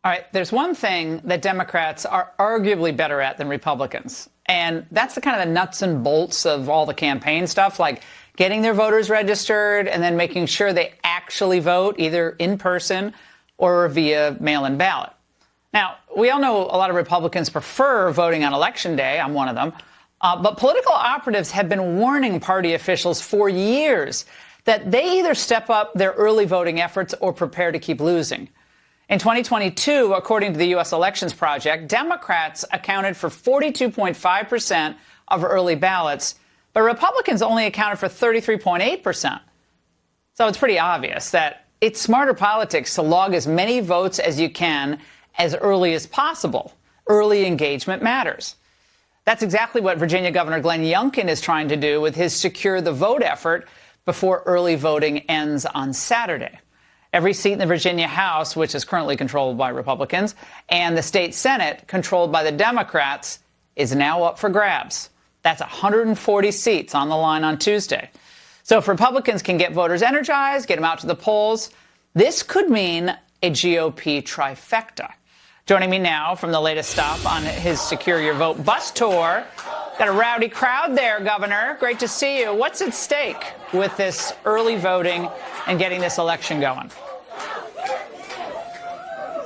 All right, there's one thing that Democrats are arguably better at than Republicans, and that's the kind of the nuts and bolts of all the campaign stuff, like getting their voters registered and then making sure they actually vote either in person or via mail-in ballot. Now, we all know a lot of Republicans prefer voting on Election Day. I'm one of them. But political operatives have been warning party officials for years that they either step up their early voting efforts or prepare to keep losing. In 2022, according to the U.S. Elections Project, Democrats accounted for 42.5% of early ballots, but Republicans only accounted for 33.8%. So it's pretty obvious that it's smarter politics to log as many votes as you can as early as possible. Early engagement matters. That's exactly what Virginia Governor Glenn Youngkin is trying to do with his Secure the Vote effort before early voting ends on Saturday. Every seat in the Virginia House, which is currently controlled by Republicans, and the state Senate, controlled by the Democrats, is now up for grabs. That's 140 seats on the line on Tuesday. So if Republicans can get voters energized, get them out to the polls, this could mean a GOP trifecta. Joining me now from the latest stop on his Secure Your Vote bus tour. Got a rowdy crowd there, Governor. Great to see you. What's at stake with this early voting and getting this election going?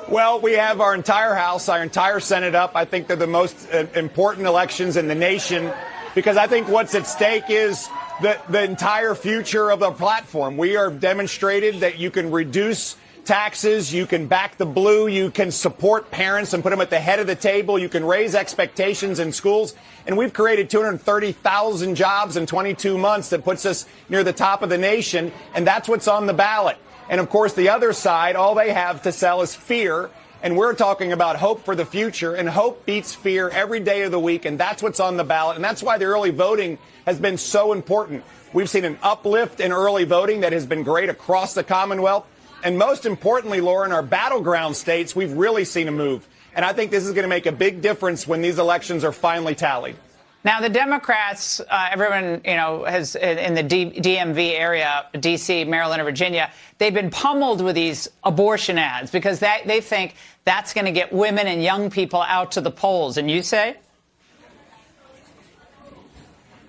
Well, we have our entire House, our entire Senate up. I think they're the most important elections in the nation because I think what's at stake is the entire future of the platform. We are demonstrated that you can reduce taxes, you can back the blue, you can support parents and put them at the head of the table, you can raise expectations in schools, and we've created 230,000 jobs in 22 months that puts us near the top of the nation, and that's what's on the ballot. And of course, the other side, all they have to sell is fear, and we're talking about hope for the future, and hope beats fear every day of the week, and that's what's on the ballot, and that's why the early voting has been so important. We've seen an uplift in early voting that has been great across the Commonwealth. And most importantly, Laura, in our battleground states, we've really seen a move. And I think this is going to make a big difference when these elections are finally tallied. Now, the Democrats, everyone, has in the DMV area, D.C., Maryland, and Virginia, they've been pummeled with these abortion ads because they think that's going to get women and young people out to the polls. And you say?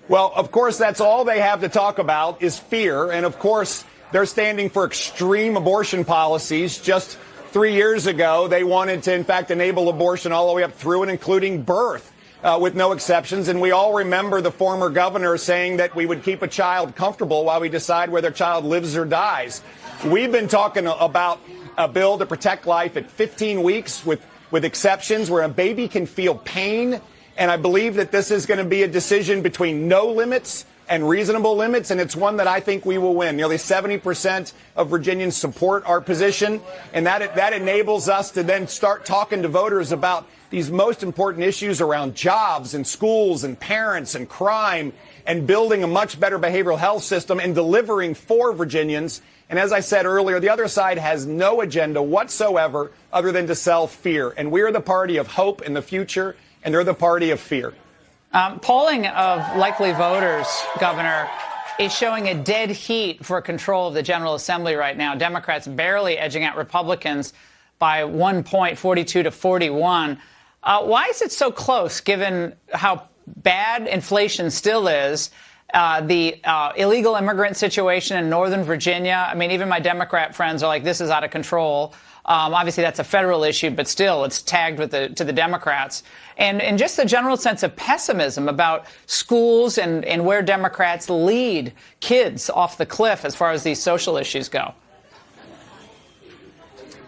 Well, of course, that's all they have to talk about is fear. And of course, they're standing for extreme abortion policies. Just 3 years ago, they wanted to, in fact, enable abortion all the way up through and including birth with no exceptions. And we all remember the former governor saying that we would keep a child comfortable while we decide whether a child lives or dies. We've been talking about a bill to protect life at 15 weeks with exceptions where a baby can feel pain. And I believe that this is going to be a decision between no limits and reasonable limits, and it's one that I think we will win. Nearly 70% of Virginians support our position, and that enables us to then start talking to voters about these most important issues around jobs and schools and parents and crime and building a much better behavioral health system and delivering for Virginians. And as I said earlier, the other side has no agenda whatsoever other than to sell fear. And we're the party of hope in the future, and they're the party of fear. Polling of likely voters, Governor, is showing a dead heat for control of the General Assembly right now. Democrats barely edging out Republicans by 1 point, 42 to 41. Why is it so close, given how bad inflation still is, the illegal immigrant situation in Northern Virginia? I mean, even my Democrat friends are like, this is out of control. Obviously, that's a federal issue, but still, it's tagged to the Democrats. And just the general sense of pessimism about schools and where Democrats lead kids off the cliff as far as these social issues go.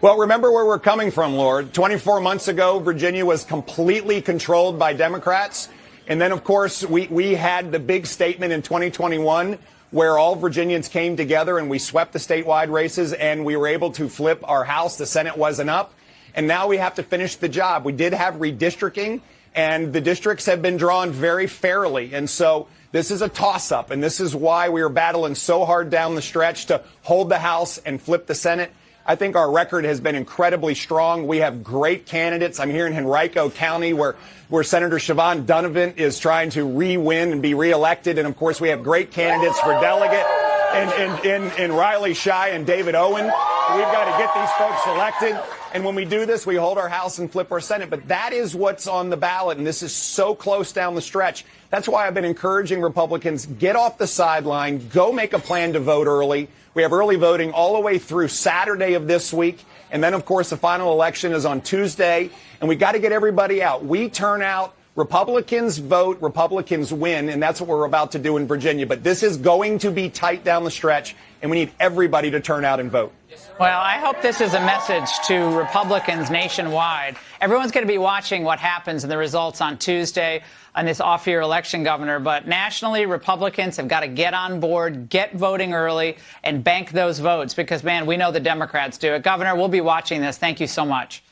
Well, remember where we're coming from, Lord. 24 months ago, Virginia was completely controlled by Democrats. And then, of course, we had the big statement in 2021 where all Virginians came together and we swept the statewide races and we were able to flip our House. The Senate wasn't up. And now we have to finish the job. We did have redistricting, and the districts have been drawn very fairly. And so this is a toss-up, and this is why we are battling so hard down the stretch to hold the House and flip the Senate. I think our record has been incredibly strong. We have great candidates. I'm here in Henrico County where Senator Siobhan Donovan is trying to re-win and be reelected. And, of course, we have great candidates for delegate in Riley Shai and David Owen. We've got to get these folks elected. And when we do this, we hold our House and flip our Senate. But that is what's on the ballot, and this is so close down the stretch. That's why I've been encouraging Republicans, get off the sideline, go make a plan to vote early. We have early voting all the way through Saturday of this week. And then, of course, the final election is on Tuesday. And we got to get everybody out. We turn out. Republicans vote, Republicans win, and that's what we're about to do in Virginia. But this is going to be tight down the stretch, and we need everybody to turn out and vote. Well, I hope this is a message to Republicans nationwide. Everyone's going to be watching what happens in the results on Tuesday on this off-year election, Governor. But nationally, Republicans have got to get on board, get voting early, and bank those votes because, man, we know the Democrats do it. Governor, we'll be watching this. Thank you so much.